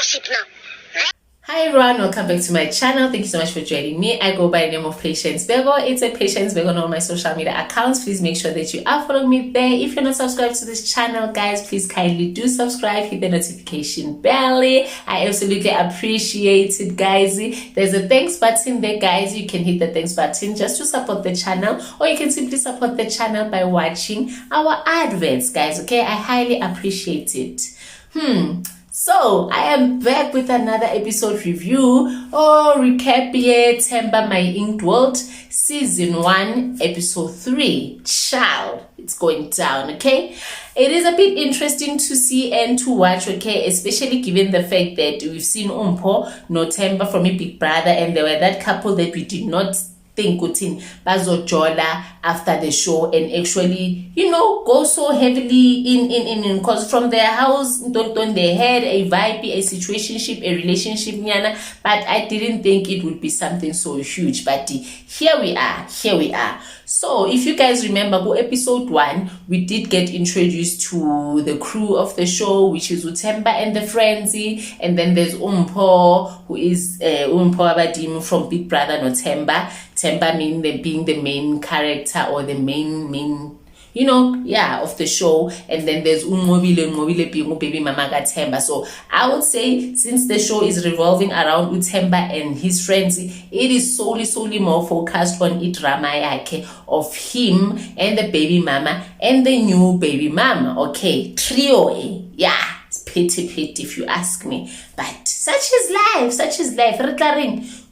Hi everyone, welcome back to my channel. Thank you so much for joining me. I go by the name of Patience Bego. It's a Patience Bego on all my social media accounts. Please make sure that you are following me there. If you're not subscribed to this channel, guys, please kindly do subscribe. Hit the notification bell. I absolutely appreciate it, guys. There's a thanks button there, guys. You can hit the thanks button just to support the channel, or you can simply support the channel by watching our adverts, guys. Okay, I highly appreciate it. So I am back with another episode review or recap here. Themba My Inked World Season 1 Episode 3. Child, it's going down, okay? It is a bit interesting to see and to watch, okay? Especially given the fact that we've seen Umpo no Themba from a Big Brother, and there were that couple that we did not think Kutin bazojola after the show, and actually, go so heavily in because from their house don't they had a vibe, a situationship, a relationship, but I didn't think it would be something so huge. But here we are. So if you guys remember, go episode 1, we did get introduced to the crew of the show, which is Themba and the Frenzy, and then there's Umpo, who is Umpo Abadim from Big Brother no Themba. Themba being the main character, or the main of the show, and then there's Umobile being baby mama ga Themba. So I would say, since the show is revolving around Themba and his friends, it is solely more focused on it drama yake of him and the baby mama and the new baby mama. Okay, trio, yeah. It's pity if you ask me, but such is life.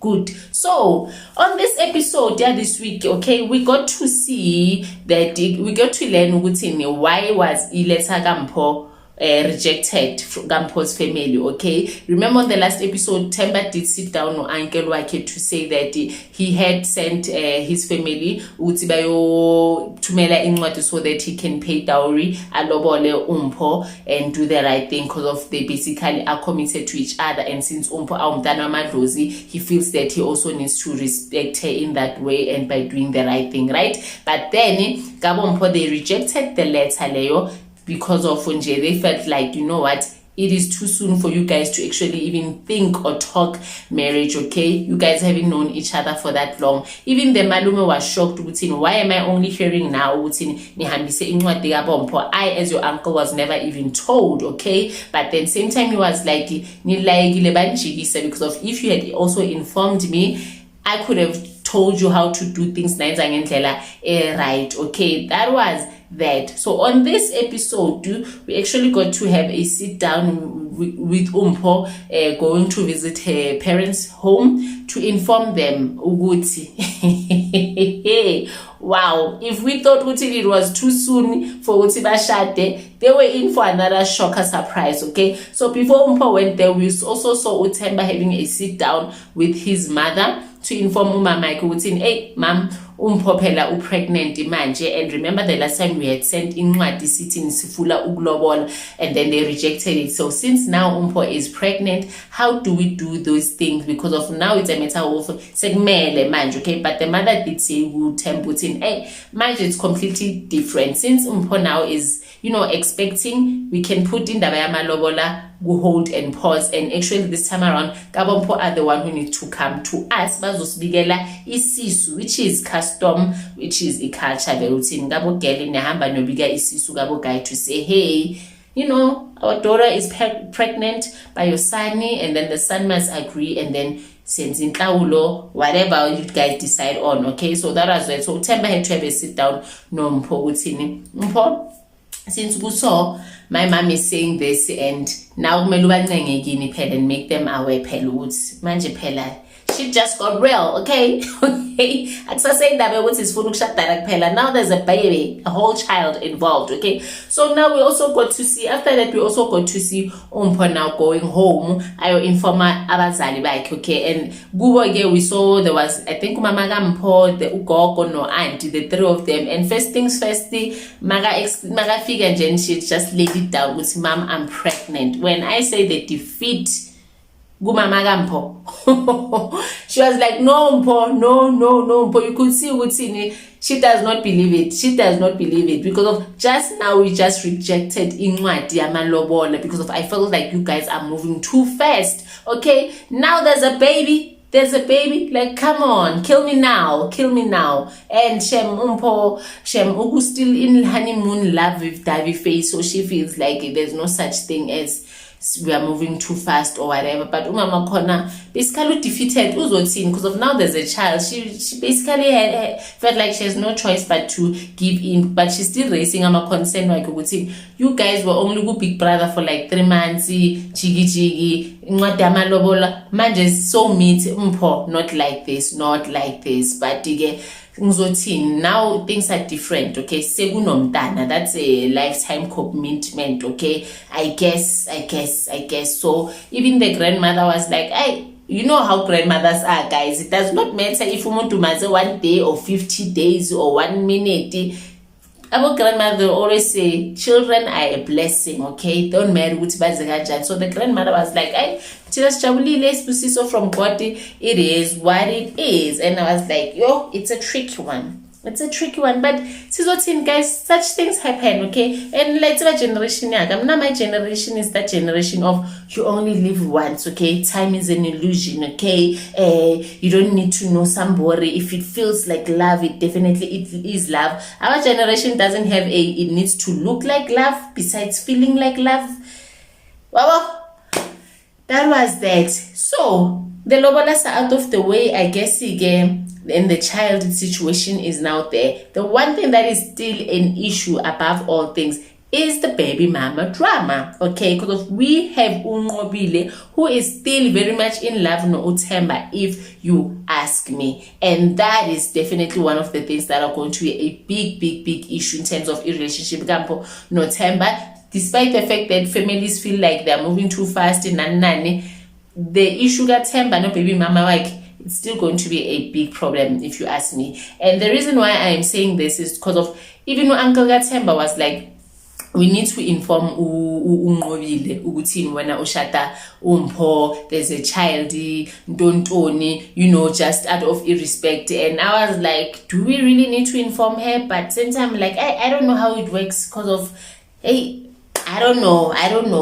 Good. So on this episode, this week, okay, we got to see that we got to learn why was Ileta Gampo rejected from Gampo's family. Okay, remember on the last episode, Themba did sit down with Uncle Wake to say that he had sent his family tumela incwadi so that he can pay dowry, alobole Umpo, and do the right thing, because of they basically are committed to each other. And since Umpo awumntana madlozi, he feels that he also needs to respect her in that way and by doing the right thing, right? But then Gabompo, they rejected the letter Leo, because of Unje. They felt like, it is too soon for you guys to actually even think or talk marriage, okay? You guys haven't known each other for that long. Even the malume was shocked, why am I only hearing now? I, as your uncle, was never even told, okay? But then same time, he was like, because of if you had also informed me, I could have told you how to do things right, okay? That was that. So on this episode, we actually got to have a sit down with Umpo, going to visit her parents' home to inform them Uguti. Wow, if we thought it was too soon for Uti Bashade, they were in for another shocker surprise, okay? So before Umpo went there, we also saw Themba having a sit down with his mother to inform Umama ukuthi, hey mom, Umpo phela pregnant manje. And remember the last time we had sent incwadi sitting sifula ukulobola, and then they rejected it. So since now Umpo is pregnant, how do we do those things? Because of now it's a matter of segmele manje, okay? But the mother did say Themba, hey manje, it's completely different. Since Umpo now is expecting, we can put in Dabaya Malobola, go hold and pause. And actually this time around, Gabompo are the one who need to come to us. Bazosbigela isisu, which is custom, which is a culture. Berutin Gabo Geli Nehamba no biga isisu Gabo guy to say, hey, our daughter is pregnant by your son, and then the son must agree, and then since in Kaulo, whatever you guys decide on, okay? So that was it. So Themba had to have a sit down. No Mpo, since we saw my mom is saying this, and now and make them aware pelwoods manje pela shit just got real, okay? Okay, now there's a baby, a whole child involved, okay? So now we also got to see, after that we also got to see Umpo now going home, ayo informa abazali bakhe, okay? And Gubo again, we saw there was, I think Mama Gampo, the Ugogo no auntie, the three of them. And first things first, Maga figure and she just laid it down with, Mom, I'm pregnant. When I say the defeat Gumama Gampo. She was like, no, Mpo, no, Mpo. You could see Utini. She does not believe it. She does not believe it because of just now we just rejected Inwati Amalobola because of I felt like you guys are moving too fast. Okay, now there's a baby. There's a baby, like come on, kill me now. And Shem Umpo, Shem Ugu still in honeymoon love with Davy face, so she feels like there's no such thing as we are moving too fast or whatever. But Umama Kona basically defeated Uzotin because of now there's a child. She basically felt like she has no choice but to give in, but she's still raising a concern like you guys were only good big brother for like 3 months, chigi ngadama lobola manje so meet Mpo, not like this, but now things are different, okay? Segunomtana, that's a lifetime commitment, okay? I guess. So even the grandmother was like, you know how grandmothers are, guys. It does not matter if you want to matter 1 day or 50 days or 1 minute. Our grandmother always say, children are a blessing, okay? Don't marry with Bazagajan. So the grandmother was like, so from God, it is what it is. And I was like, yo, it's a tricky one. But guys, such things happen, okay? And let's say generation, now my generation is that generation of you only live once, okay? Time is an illusion, okay? You don't need to know somebody. If it feels like love, it is love. Our generation doesn't have it needs to look like love besides feeling like love. Wow, that was that. So the lobolas are out of the way, I guess again. And the child situation is now there. The one thing that is still an issue above all things is the baby mama drama, okay? Because we have Unqobile who is still very much in love with Themba, if you ask me. And that is definitely one of the things that are going to be a big issue in terms of a relationship. No Themba, despite the fact that families feel like they're moving too fast in Nanani, the issue got Themba, no baby mama, like, it's still going to be a big problem if you ask me. And the reason why I am saying this is because of even when Uncle Themba was like, we need to inform Unqobile ukuthi wena ushada Mpo, there's a child, don't own, just out of irrespect. And I was like, do we really need to inform her? But same time, like I don't know how it works because of I don't know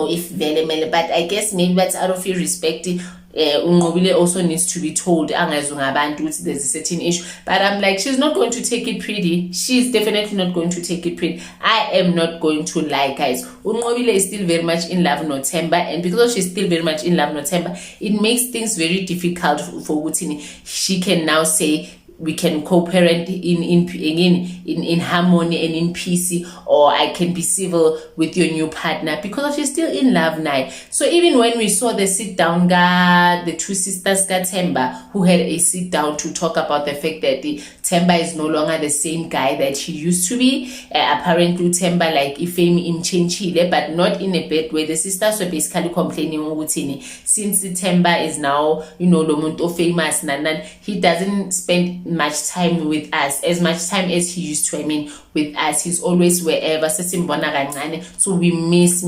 if velemele, but I guess maybe that's out of irrespect. Unqobile also needs to be told there's a certain issue, but I'm like, she's not going to take it pretty. She's definitely not going to take it pretty. I am not going to lie, guys. Unqobile is still very much in love with Themba, and because she's still very much in love with Themba, it makes things very difficult for Utini. She can now say we can co-parent in harmony and in peace, or I can be civil with your new partner because she's still in love now. So even when we saw the sit down the two sisters Themba, who had a sit down to talk about the fact that Themba is no longer the same guy that he used to be. Apparently Themba like ifemi in change, but not in a bad way. The sisters were basically complaining since Themba is now lomuntu famous, he doesn't spend much time with us, as much time as he used to. With us, he's always wherever. So we miss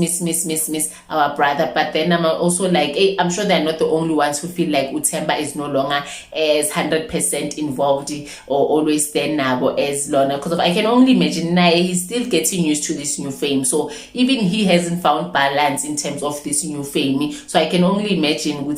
our brother. But then I'm also like, I'm sure they're not the only ones who feel like Themba is no longer as 100% involved or always there now as Lorna, because I can only imagine now he's still getting used to this new fame. So even he hasn't found balance in terms of this new fame. So I can only imagine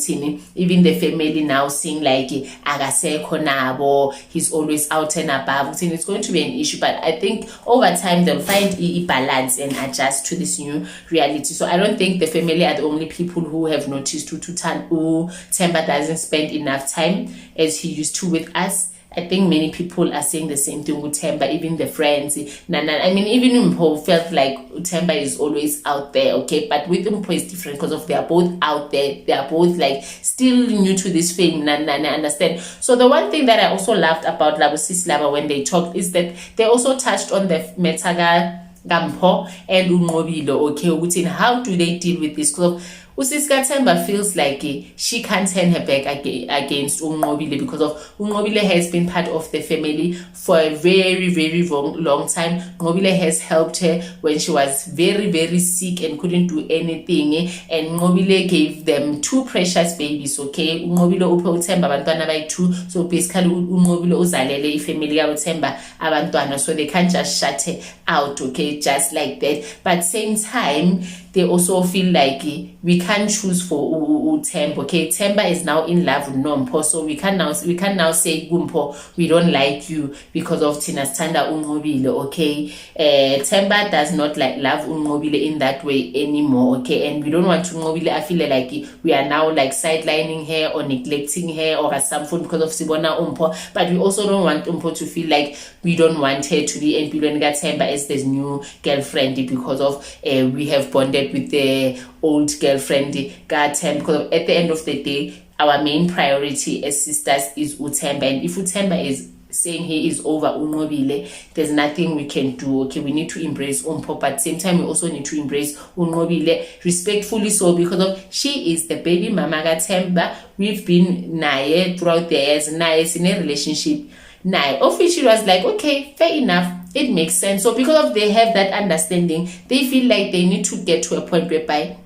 even the family now seeing like Agaseko nabo, he's always out and above. It's going to be an issue, but I think over time they'll find a balance and adjust to this new reality. So I don't think the family are the only people who have noticed Themba doesn't spend enough time as he used to with us. I think many people are saying the same thing with Themba, even the friends. Even Mpo felt like Themba is always out there, okay? But with Mpo it's different because they are both out there. They are both like still new to this fame, I understand. So the one thing that I also loved about Labusis Lava when they talked is that they also touched on the Metaga Gampo and Unqobile, okay? How do they deal with this? Because Usisika Themba feels like she can't turn her back against Unqobile because of Unqobile has been part of the family for a very, very long time. Unqobile has helped her when she was very, very sick and couldn't do anything, and Unqobile gave them 2 precious babies, okay? Unqobile uphe uThemba abantwana bayi-2, so basically Unqobile uzalele ifamily kaUThemba abantwana, so they can't just shut her out, okay, just like that. But same time they also feel like we can't choose for Themba, okay? Themba is now in love with Nompho, so we can now say Gumpho, we don't like you because of Tina Standa Unqobile, okay? Themba does not love Unqobile in that way anymore, okay? And we don't want Unqobile, I feel like we are now like sidelining her or neglecting her or something because of Sibona Umpho, but we also don't want Umpho to feel like we don't want her to be employing Themba as this new girlfriend because of we have bonded with the old girlfriend Themba, because at the end of the day our main priority as sisters is Themba, and if Themba is saying he is over Unqobile, there's nothing we can do, okay? We need to embrace Umpho, but at the same time we also need to embrace Unqobile respectfully, so because of she is the baby mama Themba. We've been naye throughout the years, naye in a relationship naye, of which she was like, okay, fair enough, it makes sense. So because of they have that understanding, they feel like they need to get to a point whereby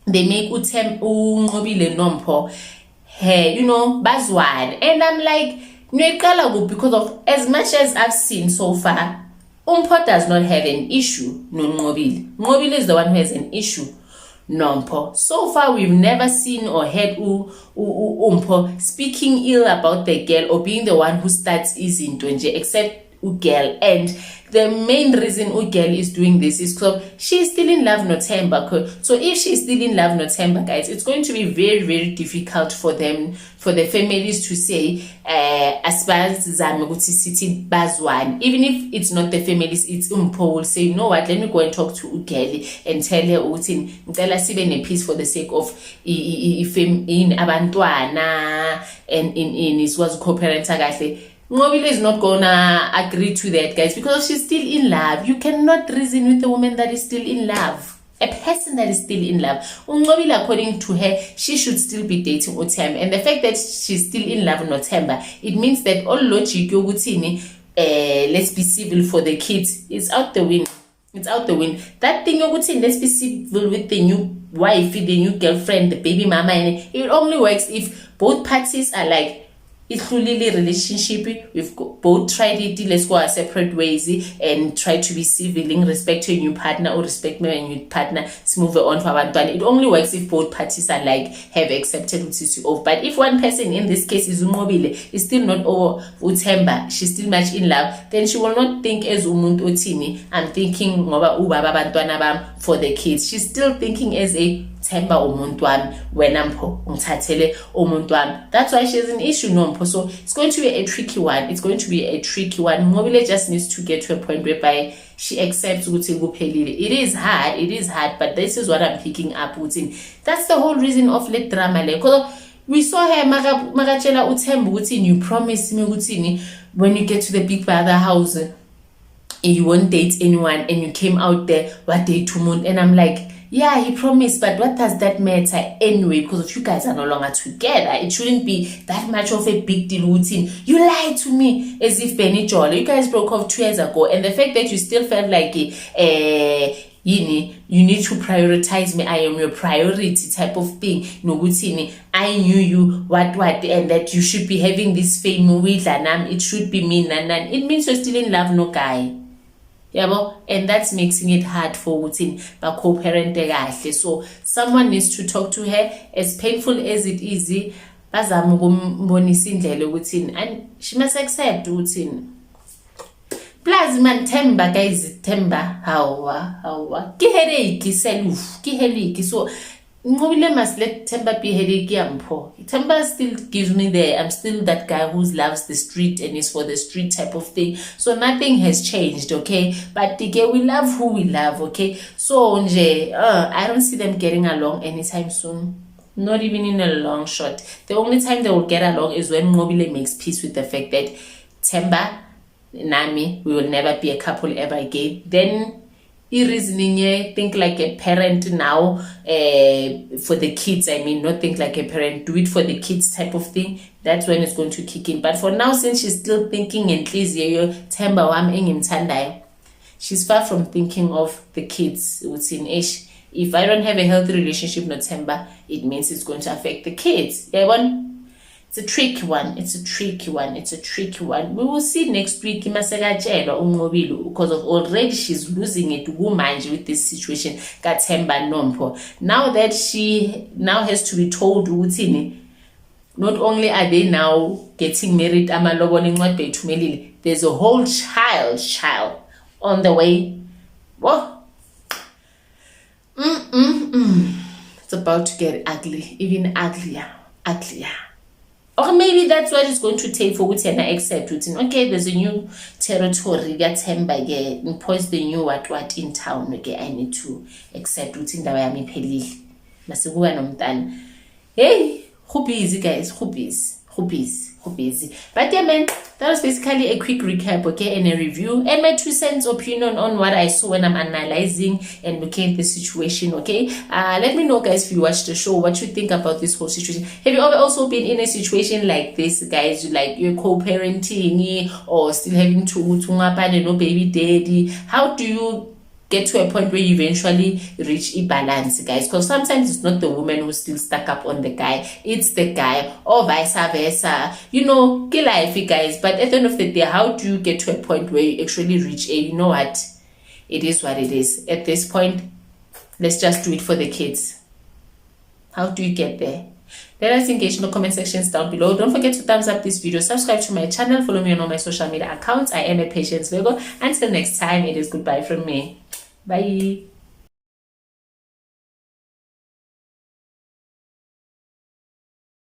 they make Unqobile Nompho hey, bazwan. And I'm like, because of as much as I've seen so far, Umpho does not have an issue. No, Nqobile is the one who has an issue. Nompho. So far, we've never seen or heard Umpho speaking ill about the girl or being the one who starts easing Ntonje, except Ugel. And the main reason Ugel is doing this is because she's still in love Themba. So if she's still in love Themba, guys, it's going to be very, very difficult for them, for the families to say as far as City Bazwan, even if it's not the families, it's Umpho will say, you know what, let me go and talk to Ugel and tell her Ngicela sibe nepeace for the sake of in abantwana and in his was co-parental kahle. Nqobile is not gonna agree to that, guys, because she's still in love. You cannot reason with a woman that is still in love. A person that is still in love. Nqobile, according to her, she should still be dating Themba. And the fact that she's still in love with Themba, it means that all logic yokuthini, let's be civil for the kids, is out the window. It's out the window. That thing yokuthini, let's be civil with the new wife, the new girlfriend, the baby mama, and it only works if both parties are like, it's truly relationship. We've both tried it. Let's go our separate ways and try to be civil in respect to a new partner or respect my new partner. Let's move on for one. It only works if both parties are like have accepted it off. But if one person, in this case is Nqobile, is still not over Themba, she's still much in love, then she will not think as umuntu othini, I'm thinking ngoba ubaba abantwana bam for the kids. She's still thinking as a Themba umuntu wami, wena Mpho ngithathele umuntu wami. That's why she has an issue Nompho. So it's going to be a tricky one. Nqobile just needs to get to a point whereby she accepts ukuthi kuphelile. It is hard, but this is what I'm picking up ukuthi that's the whole reason of let drama le, because we saw her makatshela uThemba ukuthi you promised me ukuthi when you get to the big brother house you won't date anyone, and you came out there what day 2 months, and I'm like, yeah, he promised, but what does that matter anyway? Because if you guys are no longer together, it shouldn't be that much of a big deal routine. You lied to me as if Benny Jolly. You guys broke off 2 years ago, and the fact that you still felt like you need to prioritize me, I am your priority type of thing. No good, I knew you, what, and that you should be having this fame with Lanam. It should be me, Nanan. It means you're still in love, no guy. Yeah, and that's making it hard for Wutin but co-parent. So someone needs to talk to her, as painful as it is, and she must accept Wutin. Plus man Themba, guys, Themba, how ki headache, so Nqobile must let Themba be headache. Themba still gives me there. I'm still that guy who loves the street and is for the street type of thing. So nothing has changed, okay? But we love who we love, okay? So I don't see them getting along anytime soon. Not even in a long shot. The only time they will get along is when Nqobile makes peace with the fact that Themba, Nami, we will never be a couple ever again. Then reasoning, think like a parent now, for the kids. I mean, not think like a parent, do it for the kids type of thing. That's when it's going to kick in. But for now, since she's still thinking and Themba wami engimthandayo, she's far from thinking of the kids. If I don't have a healthy relationship with Themba, it means it's going to affect the kids. It's a tricky one. We will see next week because of already she's losing it with this situation. Now that she now has to be told, not only are they now getting married, there's a whole child on the way. Whoa. It's about to get ugly, even uglier. Or maybe that's what it's going to take for Themba accept okay, there's a new territory that Themba impose the new what in town. Okay, I need to accept indawo yami iphelile. Masikuba nomntana. Hey, who busy guys? Who busy? But yeah, man, that was basically a quick recap, okay, and a review and my 2 cents opinion on what I saw when I'm analyzing and looking at the situation, okay. Let me know, guys, if you watched the show, what you think about this whole situation. Have you ever also been in a situation like this, guys? Like you're co-parenting or still having to no baby daddy? How do you get to a point where you eventually reach a balance, guys? Because sometimes it's not the woman who's still stuck up on the guy, it's the guy, or vice versa. Kill life, guys. But at the end of the day, how do you get to a point where you actually reach a, what, it is what it is at this point, let's just do it for the kids? How do you get there? Let us engage in the comment sections down below. Don't forget to thumbs up this video, subscribe to my channel, follow me on all my social media accounts. I am a Patience Virgo. Until next time, it is goodbye from me. Bye.